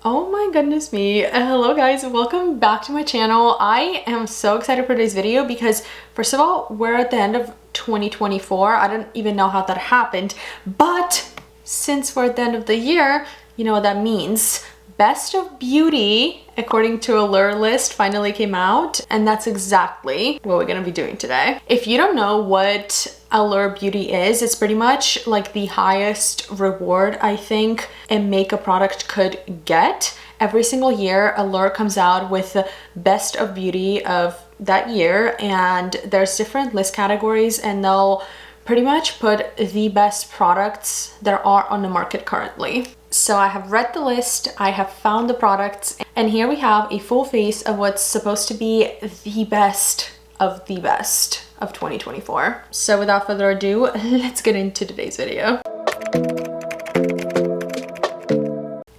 Oh my goodness me. Hello guys, welcome back to my channel. I am so excited for today's video because first of all, we're at the end of 2024. I don't even know how that happened, but since we're at the end of the year, you know what that means. Best of Beauty, according to Allure list, finally came out, and that's exactly what we're gonna be doing today. If you don't know what Allure Beauty is, it's pretty much like the highest reward I think a makeup product could get. Every single year, Allure comes out with the Best of Beauty of that year, and there's different list categories, and they'll pretty much put the best products that are on the market currently. So I have read the list, I have found the products, and here we have a full face of what's supposed to be the best of 2024. So without further ado, let's get into today's video.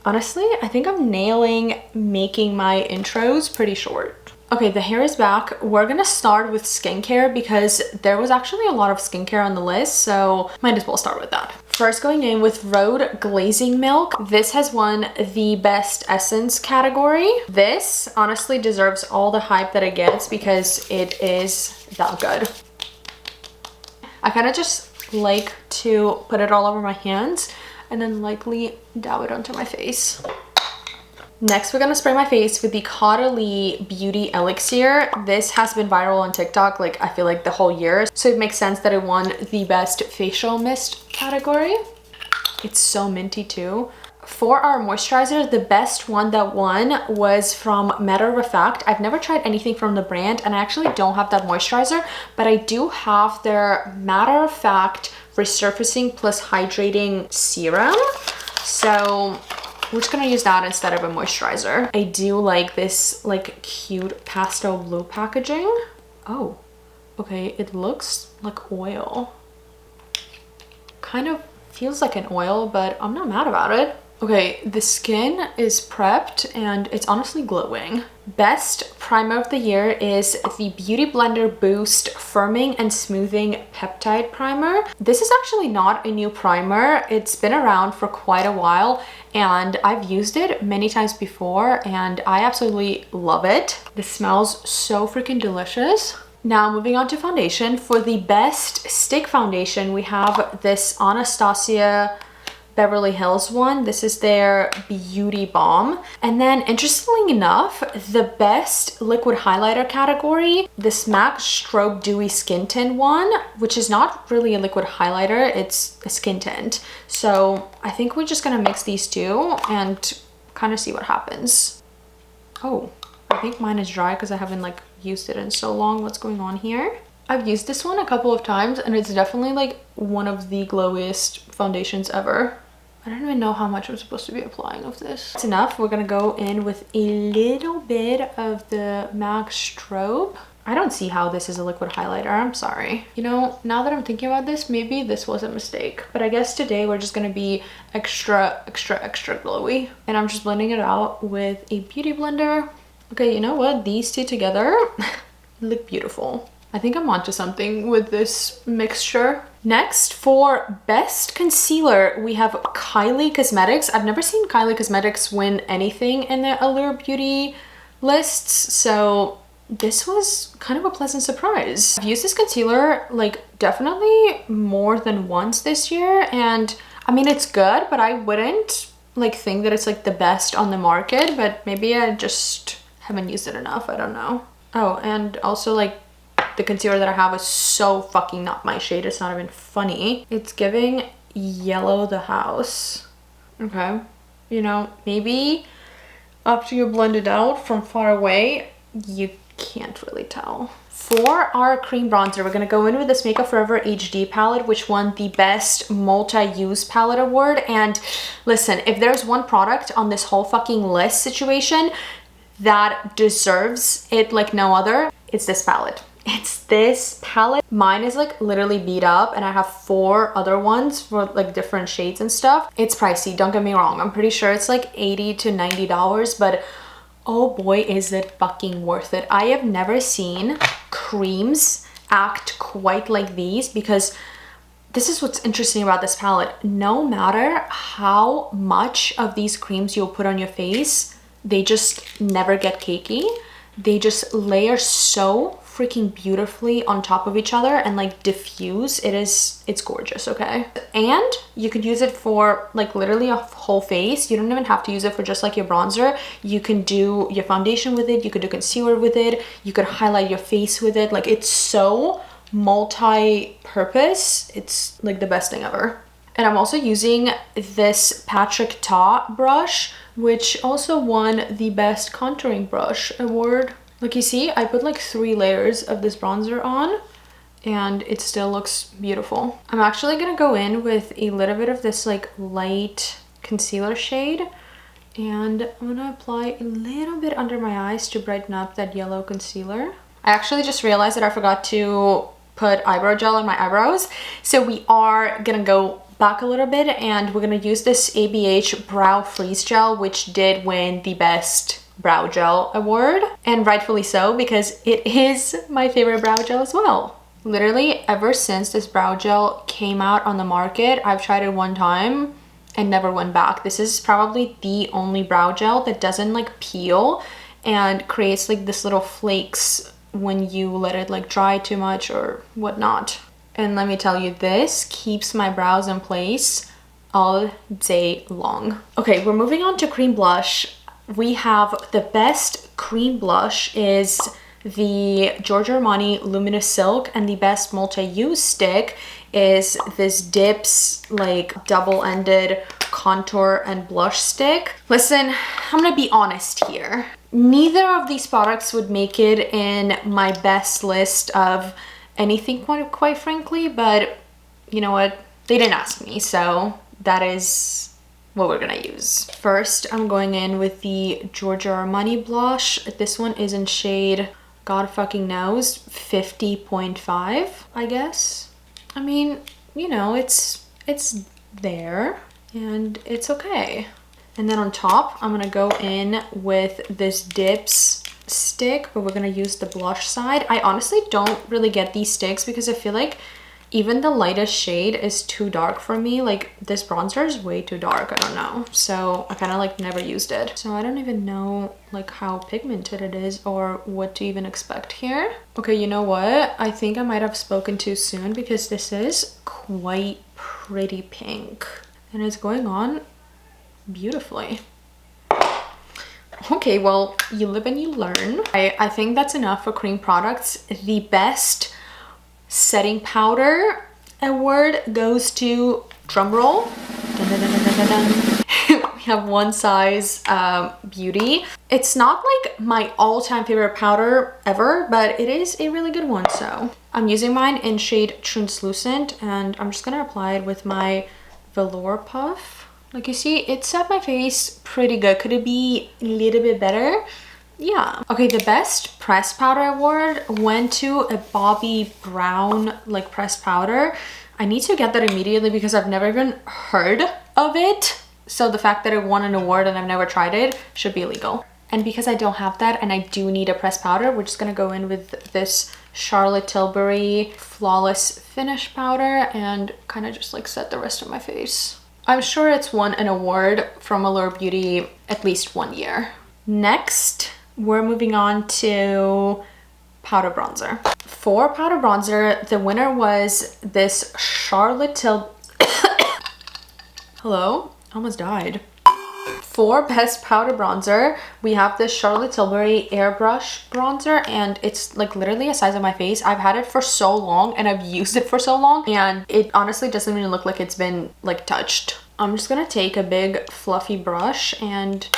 Honestly, I think I'm nailing making my intros pretty short. Okay, the hair is back. We're gonna start with skincare because there was actually a lot of skincare on the list, so might as well start with that. First, going in with Rhode Glazing Milk. This has won the Best Essence category. This honestly deserves all the hype that it gets because it is that good. I kind of just like to put it all over my hands and then lightly dab it onto my face. Next, we're gonna spray my face with the Caudalie Beauty Elixir. This has been viral on TikTok, like I feel like the whole year. So it makes sense that it won the Best Facial Mist category. It's so minty too. For our moisturizer, the best one that won was from Matter of Fact. I've never tried anything from the brand and I actually don't have that moisturizer, but I do have their Matter of Fact Resurfacing Plus Hydrating Serum. So we're just gonna use that instead of a moisturizer. I do like this like cute pastel blue packaging. Oh, okay, it looks like oil. Kind of feels like an oil, but I'm not mad about it. Okay, the skin is prepped and it's honestly glowing. Best primer of the year is the Beauty Blender Boost Firming and Smoothing Peptide Primer. This is actually not a new primer. It's been around for quite a while and I've used it many times before and I absolutely love it. This smells so freaking delicious. Now moving on to foundation. For the best stick foundation, we have this Anastasia Beverly Hills one. This is their Beauty Balm. And then interestingly enough, the best liquid highlighter category, this MAC Strobe Dewy Skin Tint one, which is not really a liquid highlighter, it's a skin tint. So I think we're just gonna mix these two and kind of see what happens. Oh, I think mine is dry because I haven't like used it in so long. What's going on here? I've used this one a couple of times and it's definitely like one of the glowiest foundations ever. I don't even know how much I'm supposed to be applying of this. It's enough. We're gonna go in with a little bit of the MAC Strobe. I don't see how this is a liquid highlighter. I'm sorry. You know, now that I'm thinking about this, maybe this was a mistake. But I guess today we're just gonna be extra glowy. And I'm just blending it out with a beauty blender. Okay, you know what? These two together look beautiful. I think I'm onto something with this mixture. Next, for best concealer, we have Kylie Cosmetics. I've never seen Kylie Cosmetics win anything in the Allure Beauty lists, so this was kind of a pleasant surprise. I've used this concealer like definitely more than once this year, and I mean it's good, but I wouldn't like think that it's like the best on the market, but maybe I just haven't used it enough. I don't know. Oh, and also like the concealer that I have is so fucking not my shade. It's not even funny. It's giving Yellow the House. Okay. You know, maybe after you blend it out from far away, you can't really tell. For our cream bronzer, we're gonna go in with this Makeup Forever HD palette, which won the Best Multi-Use Palette Award. And listen, if there's one product on this whole fucking list situation that deserves it like no other, it's this palette. It's this palette. Mine is like literally beat up and I have 4 other ones for like different shades and stuff. It's pricey, don't get me wrong. I'm pretty sure it's like $80 to $90, but oh boy, is it fucking worth it. I have never seen creams act quite like these because this is what's interesting about this palette. No matter how much of these creams you'll put on your face, they just never get cakey. They just layer so freaking beautifully on top of each other and like diffuse. It's gorgeous, okay? And you could use it for like literally a whole face. You don't even have to use it for just like your bronzer. You can do your foundation with it, you could do concealer with it, you could highlight your face with it. Like, it's so multi-purpose. It's like the best thing ever. And I'm also using this Patrick Ta brush, which also won the best contouring brush award. Like, you see, I put like 3 layers of this bronzer on and it still looks beautiful. I'm actually gonna go in with a little bit of this like light concealer shade, and I'm gonna apply a little bit under my eyes to brighten up that yellow concealer. I actually just realized that I forgot to put eyebrow gel on my eyebrows. So we are gonna go back a little bit and we're gonna use this ABH Brow Freeze Gel, which did win the best brow gel award, and rightfully so, because it is my favorite brow gel as well. Literally ever since this brow gel came out on the market, I've tried it one time and never went back. This is probably the only brow gel that doesn't like peel and creates like this little flakes when you let it like dry too much or whatnot. And let me tell you, this keeps my brows in place all day long. Okay, we're moving on to cream blush. We have the best cream blush is the Giorgio Armani Luminous Silk, and the best multi-use stick is this Dips like double-ended contour and blush stick. Listen, I'm gonna be honest here. Neither of these products would make it in my best list of anything, quite frankly, but you know what? They didn't ask me, so that is what we're gonna use. First, I'm going in with the Giorgio Armani blush. This one is in shade, God fucking knows, 50.5, I guess. I mean, you know, it's there and it's okay. And then on top, I'm gonna go in with this Dips stick, but we're gonna use the blush side. I honestly don't really get these sticks because I feel like even the lightest shade is too dark for me. Like, this bronzer is way too dark, I don't know. So I kind of like never used it. So I don't even know like how pigmented it is or what to even expect here. Okay, you know what? I think I might have spoken too soon because this is quite pretty pink and it's going on beautifully. Okay, well, you live and you learn. I think that's enough for cream products. The best setting powder award goes to, drumroll, we have One Size Beauty. It's not like my all-time favorite powder ever, but it is a really good one. So I'm using mine in shade Translucent, and I'm just gonna apply it with my Velour Puff. Like, you see, it set my face pretty good. Could it be a little bit better? Yeah. Okay, the best pressed powder award went to a Bobbi Brown like pressed powder. I need to get that immediately because I've never even heard of it. So the fact that it won an award and I've never tried it should be illegal. And because I don't have that and I do need a pressed powder, we're just gonna go in with this Charlotte Tilbury Flawless Finish powder and kind of just like set the rest of my face. I'm sure it's won an award from Allure Beauty at least 1 year. Next, we're moving on to powder bronzer. For powder bronzer, the winner was this Charlotte Tilbury. Hello? I almost died. For best powder bronzer, we have this Charlotte Tilbury Airbrush bronzer, and it's like literally the size of my face. I've had it for so long and I've used it for so long, and it honestly doesn't even look like it's been like touched. I'm just gonna take a big fluffy brush and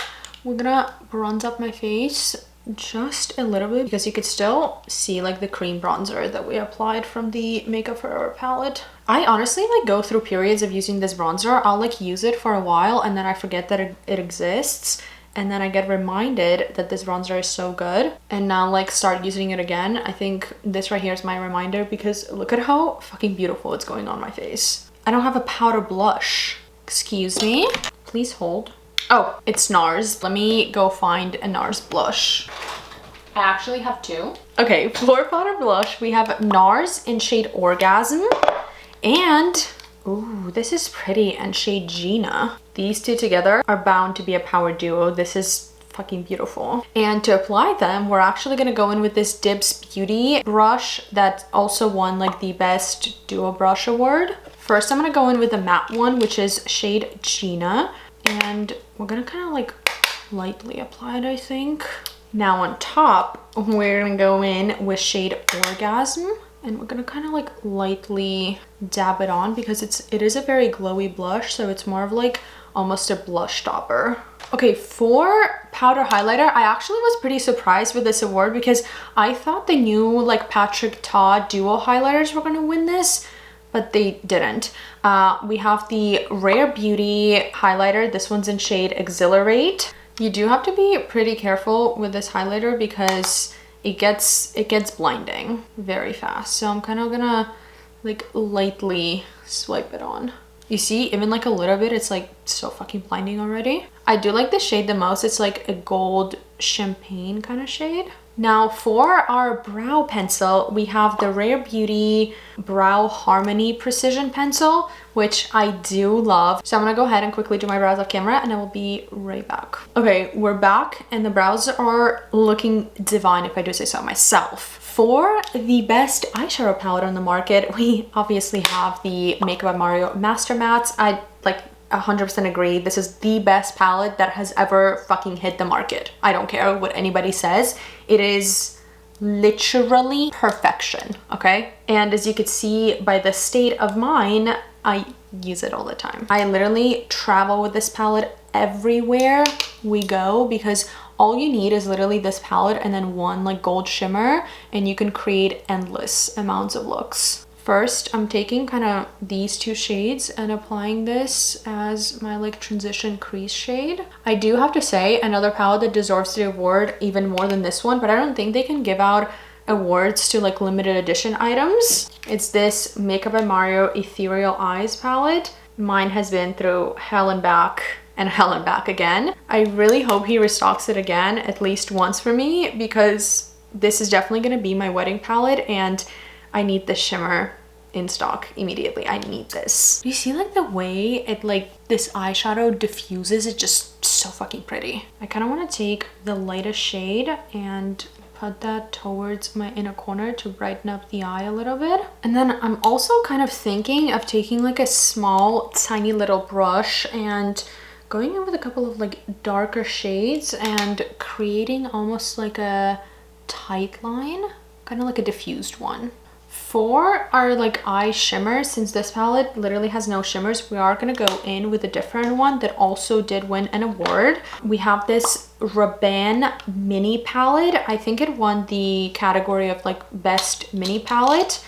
we're gonna bronze up my face just a little bit because you could still see like the cream bronzer that we applied from the Makeup Forever palette. I honestly like go through periods of using this bronzer. I'll like use it for a while and then I forget that it exists, and then I get reminded that this bronzer is so good and now like start using it again. I think this right here is my reminder because look at how fucking beautiful it's going on my face. I don't have a powder blush. Excuse me. Please hold. Oh, it's NARS. Let me go find a NARS blush. I actually have two. Okay, for powder blush, we have NARS in shade Orgasm. And ooh, this is pretty, and shade Gina. These two together are bound to be a power duo. This is fucking beautiful. And to apply them, we're actually gonna go in with this Dibs Beauty brush that also won like the best duo brush award. First, I'm gonna go in with the matte one, which is shade Gina. And we're gonna kind of like lightly apply it, I think. Now on top, we're gonna go in with shade Orgasm. And we're gonna kind of like lightly dab it on because it is a very glowy blush, so it's more of like almost a blush topper. Okay, for powder highlighter, I actually was pretty surprised with this award because I thought the new like Patrick Ta duo highlighters were gonna win this, but they didn't. We have the Rare Beauty highlighter. This one's in shade Exhilarate. You do have to be pretty careful with this highlighter because it gets blinding very fast. So I'm kind of gonna like lightly swipe it on. You see, even like a little bit, it's like so fucking blinding already. I do like this shade the most. It's like a gold champagne kind of shade. Now for our brow pencil, we have the Rare Beauty Brow Harmony Precision Pencil, which I do love. So I'm gonna go ahead and quickly do my brows off camera and I will be right back. Okay, we're back and the brows are looking divine, if I do say so myself. For the best eyeshadow palette on the market, we obviously have the Makeup by Mario Master Mattes. I like 100% agree. This is the best palette that has ever fucking hit the market. I don't care what anybody says. It is literally perfection, okay? And as you could see by the state of mine, I use it all the time. I literally travel with this palette everywhere we go because all you need is literally this palette and then one like gold shimmer and you can create endless amounts of looks. First, I'm taking kind of these two shades and applying this as my like transition crease shade. I do have to say another palette that deserves the award even more than this one, but I don't think they can give out awards to like limited edition items. It's this Makeup by Mario Ethereal Eyes palette. Mine has been through hell and back again. I really hope he restocks it again at least once for me because this is definitely going to be my wedding palette and I need this shimmer in stock immediately. I need this. You see like the way it like this eyeshadow diffuses? It's just so fucking pretty. I kind of want to take the lightest shade and put that towards my inner corner to brighten up the eye a little bit. And then I'm also kind of thinking of taking like a small tiny little brush and going in with a couple of like darker shades and creating almost like a tight line, kind of like a diffused one. For our like eye shimmer, since this palette literally has no shimmers, we are gonna go in with a different one that also did win an award. We have this Rabanne mini palette. I think it won the category of like best mini palette.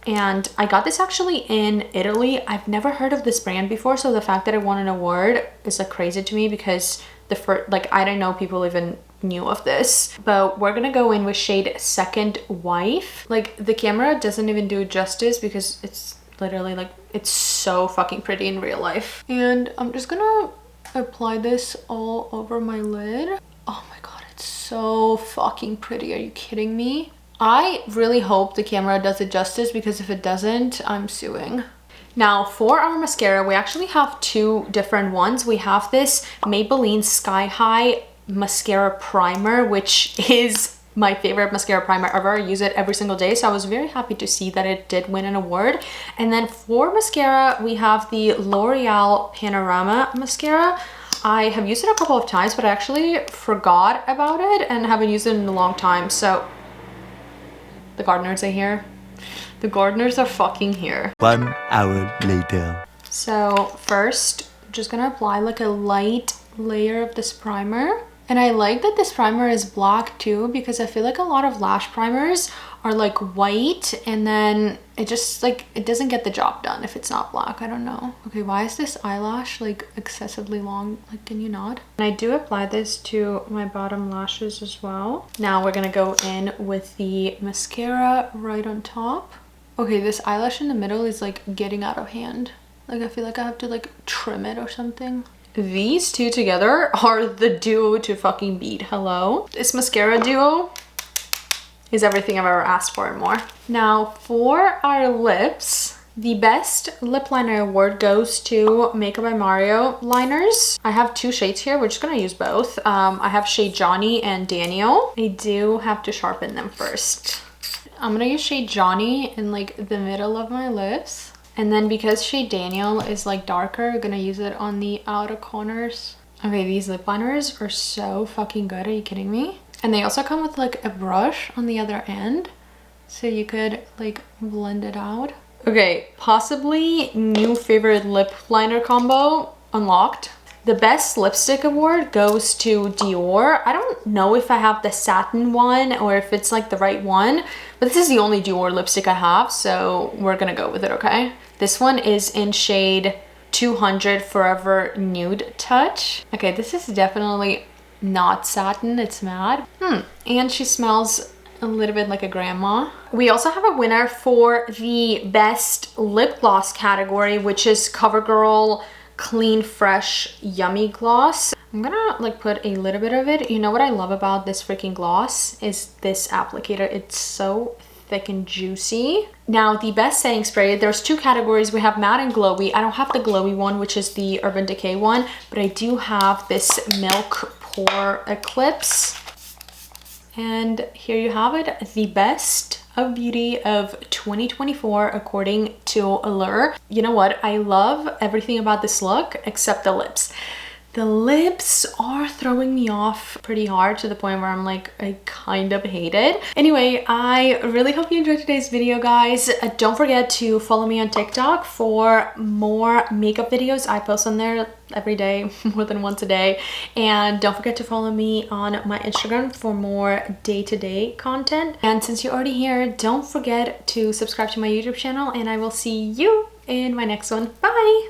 And I got this actually in Italy. I've never heard of this brand before, so the fact that it won an award is like crazy to me because the first, like, I didn't know people even knew of this. But we're gonna go in with shade Second Wife. Like, the camera doesn't even do it justice because it's literally like, it's so fucking pretty in real life. And I'm just gonna apply this all over my lid. Oh my god, it's so fucking pretty. Are you kidding me? I really hope the camera does it justice because if it doesn't, I'm suing. Now for our mascara, we actually have two different ones. We have this Maybelline Sky High mascara primer, which is my favorite mascara primer ever. I use it every single day, so I was very happy to see that it did win an award. And then for mascara, we have the L'Oreal Panorama mascara. I have used it a couple of times, but I actually forgot about it and haven't used it in a long time. So the gardeners are here. The gardeners are fucking here. 1 hour later. So first, I'm just gonna apply like a light layer of this primer. And I like that this primer is black too, because I feel like a lot of lash primers are like white and then it just like, it doesn't get the job done if it's not black. I don't know. Okay, why is this eyelash like excessively long? Like, can you not? And I do apply this to my bottom lashes as well. Now we're gonna go in with the mascara right on top. Okay, this eyelash in the middle is like getting out of hand. Like, I feel like I have to like trim it or something. These two together are the duo to fucking beat. Hello? This mascara duo is everything I've ever asked for and more. Now for our lips, The best lip liner award goes to Makeup by Mario liners. I have two shades here. We're just gonna use both. I have shade Johnny and Daniel. I do have to sharpen them first. I'm gonna use shade Johnny in like the middle of my lips. And then because shade Daniel is like darker, I'm gonna use it on the outer corners. Okay, these lip liners are so fucking good. Are you kidding me? And they also come with like a brush on the other end, so you could like blend it out. Okay, possibly new favorite lip liner combo unlocked. The best lipstick award goes to Dior. I don't know if I have the satin one or if it's like the right one, but this is the only Dior lipstick I have, so we're gonna go with it, okay? This one is in shade 200 Forever Nude Touch. Okay, this is definitely not satin, it's matte. And she smells a little bit like a grandma. We also have a winner for the best lip gloss category, which is CoverGirl Clean Fresh Yummy Gloss. I'm gonna like put a little bit of it. You know what I love about this freaking gloss is this applicator. It's so thick and juicy. Now the best setting spray, there's two categories. We have matte and glowy. I don't have the glowy one, which is the Urban Decay one, but I do have this Milk Pore Eclipse. And here you have it, the best of beauty of 2024 according to Allure. You know what? I love everything about this look except the lips. The lips are throwing me off pretty hard to the point where I'm like, I kind of hate it. Anyway, I really hope you enjoyed today's video, guys. Don't forget to follow me on TikTok for more makeup videos. I post on there every day, more than once a day. And don't forget to follow me on my Instagram for more day-to-day content. And since you're already here, don't forget to subscribe to my YouTube channel, and I will see you in my next one. Bye!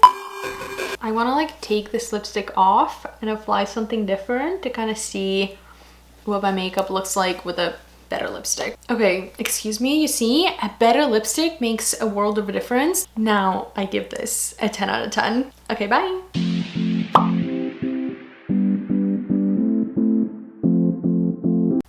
I want to like take this lipstick off and apply something different to kind of see what my makeup looks like with a better lipstick. Okay, excuse me, you see, a better lipstick makes a world of a difference. Now I give this a 10 out of 10. Okay, bye.